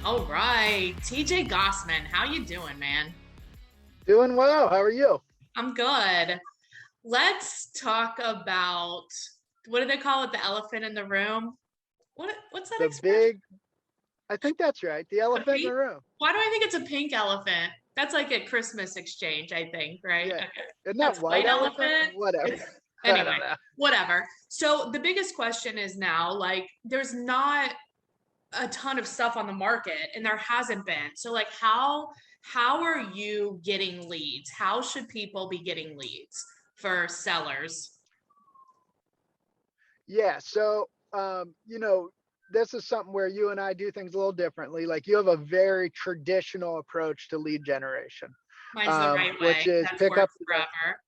All right, TJ Gausman, how you doing, man? Doing well. How are you? I'm good. Let's talk about what do they call it? The elephant in the room. What's that The expression? big, I think that's right. The The elephant in the pink? room. Why do I think it's a pink elephant? That's like a Christmas exchange, I think, right? Yeah. Okay. Isn't that That's white white elephant? elephant. Whatever. It's I anyway, don't know. whatever. So the biggest question is now, like, there's not a ton of stuff on the market and there hasn't been. So like how are you getting leads? How should people be getting leads for sellers? Yeah. This is something where you and I do things a little differently. Like you have a very traditional approach to lead generation, Mine's the right which way. is That's pick up. worked forever.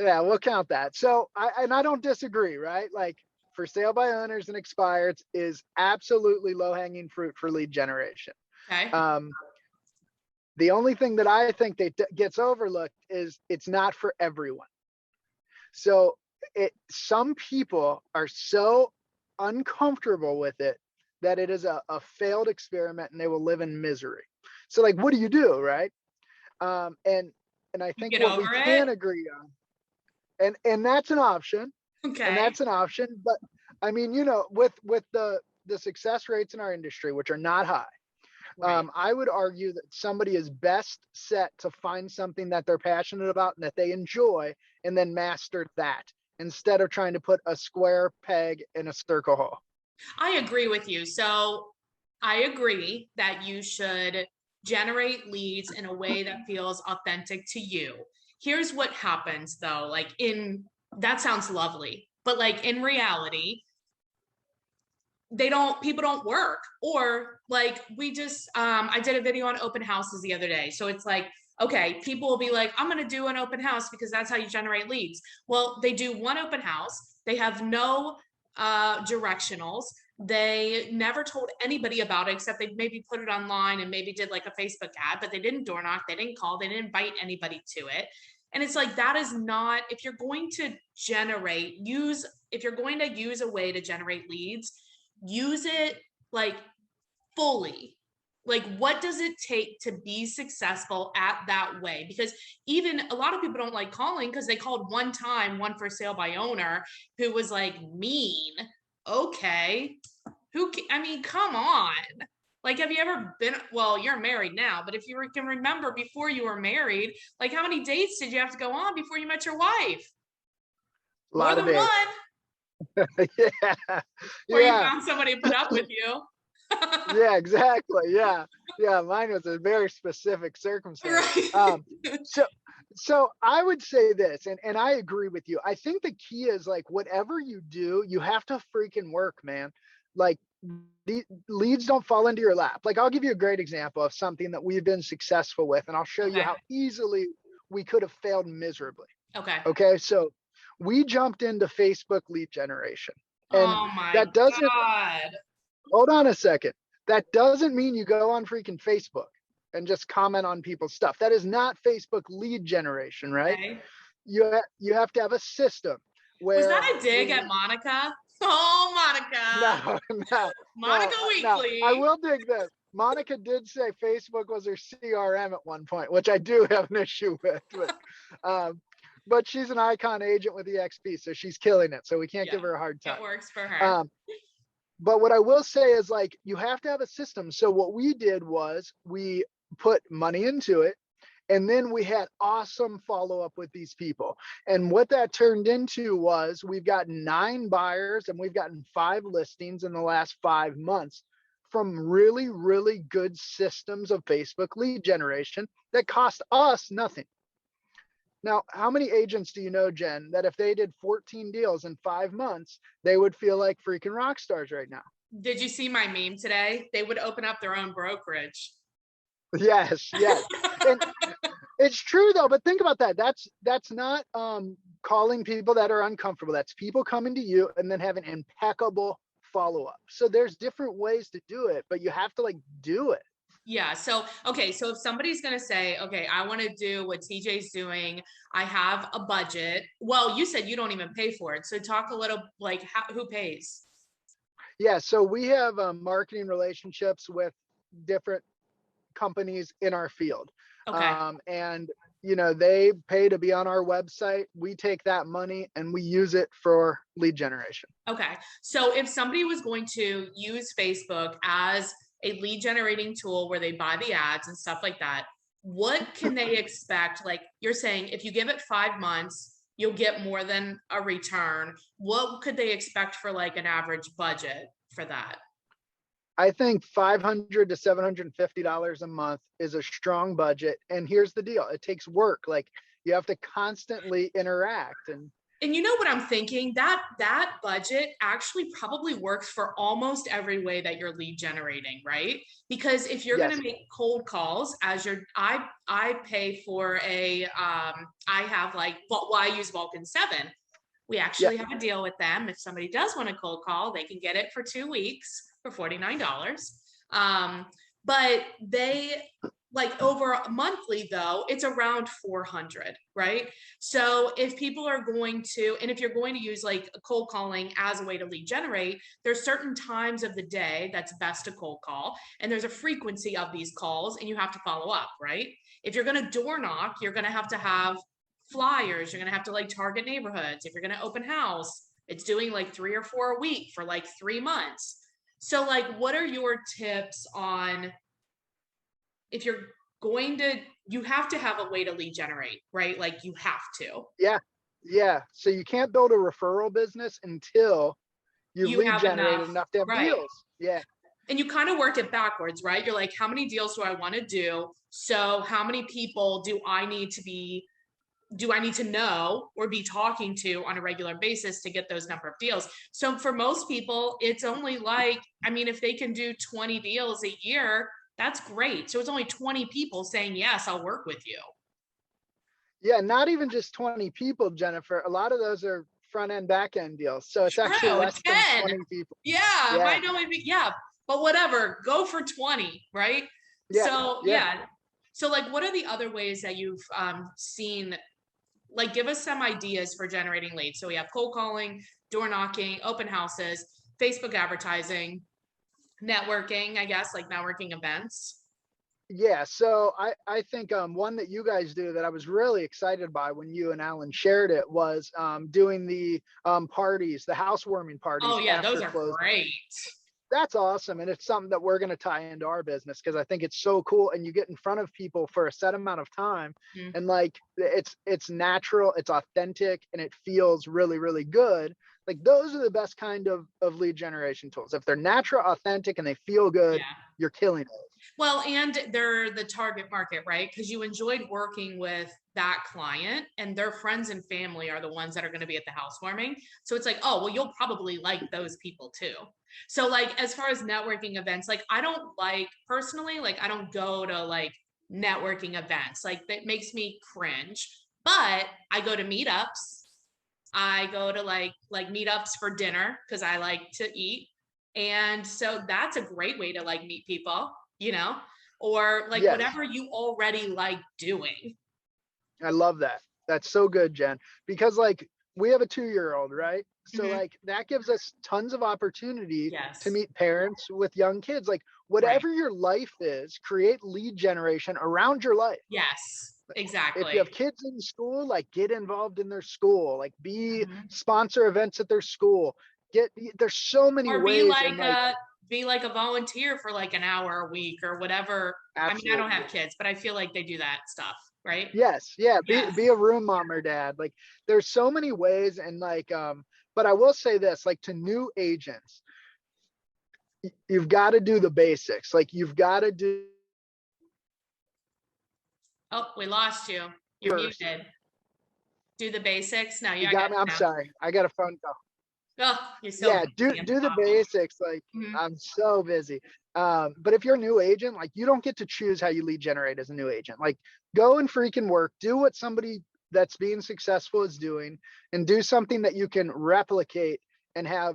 Yeah, we'll count that. I don't disagree, right? Like for sale by owners and expireds is absolutely low hanging fruit for lead generation. Okay. Um, The only thing that I think that gets overlooked is it's not for everyone. So some people are so uncomfortable with it that it is a failed experiment and they will live in misery. So like, what do you do, right? Um, and and I You think get what we over it. can agree on, and that's an option, and Okay. that's an option. But I mean, with the success rates in our industry, which are not high, Right. I would argue that somebody is best set to find something that they're passionate about and that they enjoy, and then master that instead of trying to put a square peg in a circle hole. I agree with you. So I agree that you should generate leads in a way that feels authentic to you. Here's what happens though, like in that sounds lovely, but like in reality, they don't people don't work or like we just I did a video on open houses the other day. So it's like okay, people will be like I'm going to do an open house because that's how you generate leads. Well, they do one open house, they have no directionals, they never told anybody about it except they maybe put it online and maybe did like a Facebook ad, but they didn't door knock, they didn't call, they didn't invite anybody to it. And it's like that is not, if you're going to generate use if you're going to use a way to generate leads, use it like fully. Like, what does it take to be successful at that way? Because even a lot of people don't like calling because they called one time, one for sale by owner who was like mean. Okay. I mean, come on. Like, have you ever been, well, you're married now, but if you can remember before you were married, like, how many dates did you have to go on before you met your wife? A More lot of than dates. one, Yeah. or you Yeah. found somebody to put up with you. Yeah, exactly. Yeah. Yeah. Mine was a very specific circumstance. Right. So so I would say this, and I agree with you. I think the key is like whatever you do, you have to freaking work, man. Like the leads don't fall into your lap. Like I'll give you a great example of something that we've been successful with, and I'll show you Okay. how easily we could have failed miserably. Okay. Okay. So we jumped into Facebook lead generation. And Oh my that doesn't God. hold on a second. That doesn't mean you go on freaking Facebook and just comment on people's stuff. That is not Facebook lead generation, right? Okay. You have to have a system Was where that a dig at we Monica? Oh, Monica. no no Monica no. I Weekly. will dig this. Monica did say Facebook was her CRM at one point, which I do have an issue with, um, but she's an icon agent with EXP, so she's killing it. So we can't Yeah, give her a hard it time. works for her. Um, but what I will say is like you have to have a system. So what we did was we put money into it, and then we had awesome follow up with these people. And what that turned into was we've gotten 9 buyers and we've gotten 5 listings in the last 5 months from really, really good systems of Facebook lead generation that cost us nothing. Now, how many agents do you know, Jen, that if they did 14 deals in 5 months, they would feel like freaking rock stars right now? Did you see my meme today? They would open up their own brokerage. Yes, yes. And it's true though, but think about that. That's not calling people that are uncomfortable. That's people coming to you and then having impeccable follow up. So there's different ways to do it, but you have to like do it. Yeah. So, okay. So if somebody's going to say, okay, I want to do what TJ's doing, I have a budget. Well, you said you don't even pay for it. So talk a little like who pays? Yeah, so we have marketing relationships with different companies in our field. Okay. And they pay to be on our website. We take that money and we use it for lead generation. Okay. So if somebody was going to use Facebook as a lead generating tool where they buy the ads and stuff like that, what can they expect? Like you're saying, if you give it 5 months, you'll get more than a return. What could they expect for like an average budget for that? I think $500 to $750 a month is a strong budget. And here's the deal. It takes work. Like you have to constantly interact. And you know what I'm thinking? That budget actually probably works for almost every way that you're lead generating, right? Because if you're going yes, to make cold calls as your I pay for I have like, well, I use Vulcan 7. We yeah, actually have a deal with them. If somebody does want a cold call, they can get it for 2 weeks for $49. But they like over a monthly though, it's around 400, right? So if people are going to, and if you're going to use like cold calling as a way to lead generate, there's certain times of the day that's best to cold call, and there's a frequency of these calls, and you have to follow up, right? If you're going to door knock, you're going to have flyers. You're going to have to like target neighborhoods. If you're going to open house, it's doing like 3 or 4 a week for like 3 months. So, like, what are your tips on if you're going to, you have to have a way to lead generate, right? Like, you have to. yeah, yeah. So you can't build a referral business until you've You lead have enough, generated enough to have right? deals. Yeah, And you kind of work it backwards, right? You're like, how many deals do I want to do? So, how many people do I need to know or be talking to on a regular basis to get those number of deals? So for most people, it's only like, I mean, if they can do 20 deals a year, that's great. So it's only 20 people saying, yes, I'll work with you. yeah. Not even just 20 people, Jennifer. A lot of those are front end, back end deals. So it's actually True, less than 10. 20 people. Yeah, Yeah, might only be, yeah, but whatever, go for 20, right? yeah, So, yeah. yeah. So, like, what are the other ways that you've seen? Like, give us some ideas for generating leads. So we have cold calling, door knocking, open houses, Facebook advertising, networking, I guess, like networking events. Yeah, so I think one that you guys do that I was really excited by when you and Alan shared it was doing the parties, the housewarming Oh parties yeah, those after are close. great. That's awesome, and it's something that we're going to tie into our business because I think it's so cool. And you get in front of people for a set amount of time, Mhm. and like it's natural, it's authentic, and it feels really really good. Like those are the best kind of lead generation tools. If they're natural, authentic, and they feel good, Yeah. you're killing it. Well, and they're the target market, right? Because you enjoyed working with that client and their friends and family are the ones that are going to be at the housewarming. So it's like, oh, well, you'll probably like those people too. So, like, as far as networking events, like, I don't like personally, like, I don't go to like networking events. Like, that makes me cringe. But I go to meetups. I go to like meetups for dinner because I like to eat. And so that's a great way to like meet people, you know, or like Yes, whatever you already like doing. I love that. That's so good, Jen. Because like we have a 2-year-old, right? So Mhm. like that gives us tons of opportunity to Yes. meet parents with young kids. Like Right. whatever your life is, create lead generation around your life. Yes. If you have Exactly. kids in school, like get involved in their school, like be Mhm. sponsor events at their school. Get There's so many Or ways and like be like a volunteer for like an hour a week or whatever. I mean, I don't absolutely. have kids, but I feel like they do that stuff, right? Yes, yeah, Yes. be a room mom or dad. Like there's so many ways and like but I will say this, like to new agents, you've got to do the basics. Like you've got to do Oh, we lost you. You're first. muted. Do the basics. No, You yeah, I got got me. I'm you now. sorry. I got a phone call. Oh, you're so Yeah, busy and do the talking. basics. Like Mhm. I'm so busy. But if you're a new agent, like you don't get to choose how you lead generate as a new agent. Like go and freaking work, do what somebody that's being successful is doing, and do something that you can replicate and have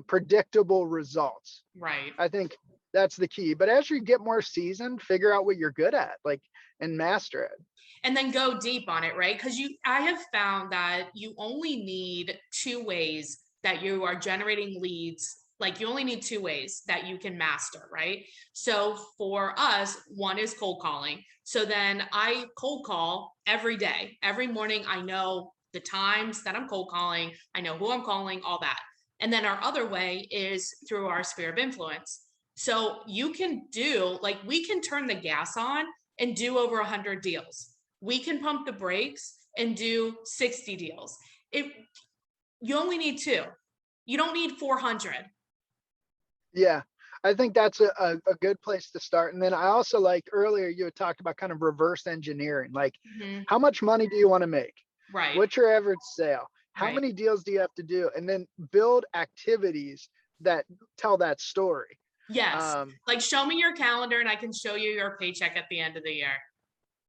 predictable results. Right. I think that's the key. But as you get more seasoned, figure out what you're good at, like, and master it. And then go deep on it, right? Because I have found that you only need two ways that you are generating leads, like you only need 2 ways that you can master, right? So for us, one is cold calling. So then I cold call every day. Every morning, I know the times that I'm cold calling, I know who I'm calling, all that. And then our other way is through our sphere of influence. So you can do, like, we can turn the gas on and do over 100 deals. We can pump the brakes and do 60 deals. It, you only need 2. You don't need 400. Yeah, I think that's a good place to start. And then I also like earlier you had talked about kind of reverse engineering. Like, Mhm. how much money do you want to make? Right, What's your average sale? How right. many deals do you have to do? And then build activities that tell that story. Yes. Um, Like, show me your calendar and I can show you your paycheck at the end of the year,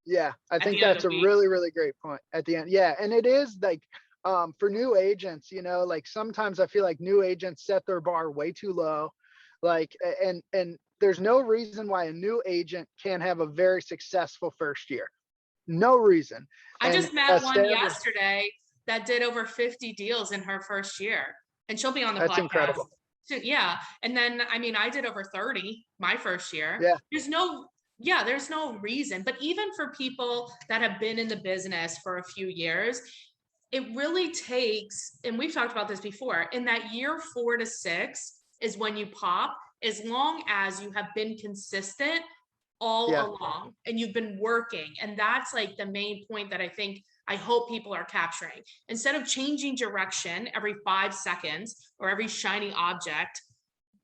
yeah, I at think the end of that's the a week. really, really great point at the end. Yeah, and it is like for new agents, like sometimes I feel like new agents set their bar way too low. Like and there's no reason why a new agent can't have a very successful first year. No reason. I And just met one establish yesterday that did over 50 deals in her first year, and she'll be on the that's podcast. incredible. So, yeah. And then, I mean, I did over 30 my first year. Yeah, There's no reason. But even for people that have been in the business for a few years, it really takes, and we've talked about this before, in that year 4 to 6 is when you pop, as long as you have been consistent all yeah, along and you've been working. And that's like the main point that I hope people are capturing. Instead of changing direction every 5 seconds or every shiny object,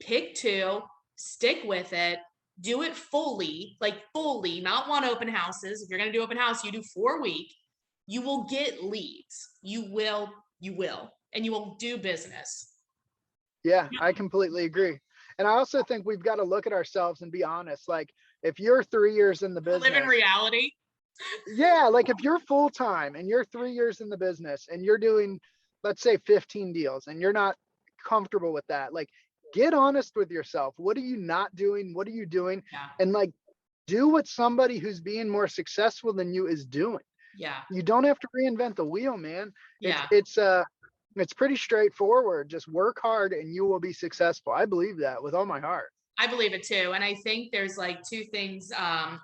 pick 2, stick with it, do it fully, like fully, not one open houses. If you're going to do open house, you do 4 a week. You will get leads. You will, and you will do business. yeah, I completely agree. And I also think we've got to look at ourselves and be honest. Like if you're 3 years in the Live in business, reality. yeah, like if you're full time and you're 3 years in the business and you're doing, let's say 15 deals and you're not comfortable with that, like get honest with yourself. What are you not doing? What are you doing? Yeah. And like do what somebody who's being more successful than you is doing. Yeah. You don't have to reinvent the wheel, man. It's Yeah. it's uh it's pretty straightforward. Just work hard and you will be successful. I believe that with all my heart. I believe it too. And I think there's like 2 things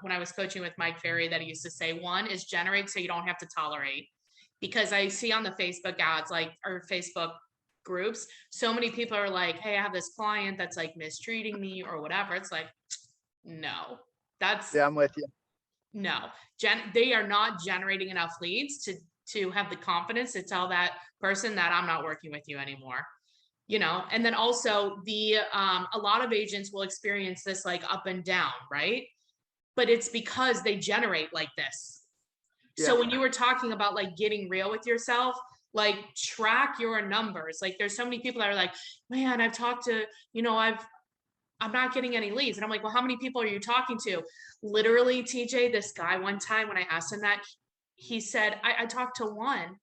when I was coaching with Mike Ferry that he used to say. One is generate so you don't have to tolerate. Because I see on the Facebook ads, like, or Facebook groups, so many people are like, hey, I have this client that's like mistreating me or whatever. It's like, no, that's Yeah, I'm with you. no. They are not generating enough leads to have the confidence to tell that person that I'm not working with you anymore. And then also a lot of agents will experience this like up and down, right? But it's because they generate like this. Yeah. So when you were talking about like getting real with yourself, like track your numbers. Like there's so many people that are like, man, I've talked to, I'm not getting any leads. And I'm like, well, how many people are you talking to? Literally, TJ, this guy one time when I asked him that, he said, I talked to one.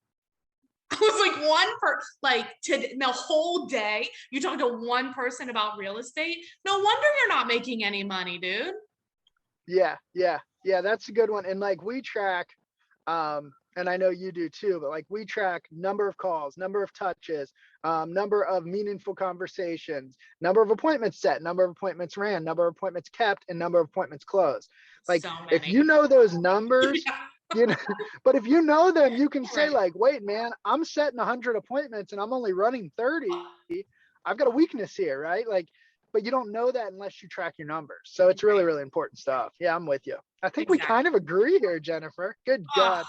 I was like, the whole day, you talk to one person about real estate. No wonder you're not making any money, dude. Yeah, yeah, yeah, that's a good one. And like we track, and I know you do too, but like we track number of calls, number of touches, number of meaningful conversations, number of appointments set, number of appointments ran, number of appointments kept, and number of appointments closed. Like So if many. you know those numbers, Yeah, you know, but if you know them, you can say right. like, wait, man, I'm setting 100 appointments and I'm only running 30. I've got a weakness here, right? Like, but you don't know that unless you track your numbers. So it's really, Right. really important stuff. Yeah, I'm with you. I think we kind Exactly. of agree here, Jennifer. Good Oh, God.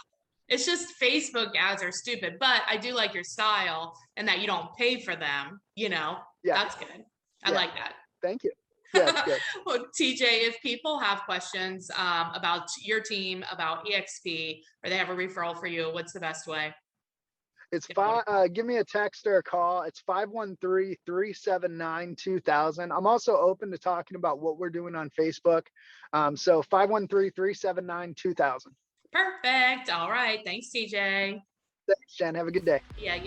it's just Facebook ads are stupid, but I do like your style and that you don't pay for them. Yeah, That's good. I yeah. like that. Thank you. Yeah, it's good. Well, TJ, if people have questions about your team, about EXP, or they have a referral for you, what's the best way? It's Get a hold of give me a text or a call. It's 513-379-2000. I'm also open to talking about what we're doing on Facebook. So 513-379-2000. you? Perfect. All right. Thanks, TJ. Thanks, Jen. Have a good day. Yeah.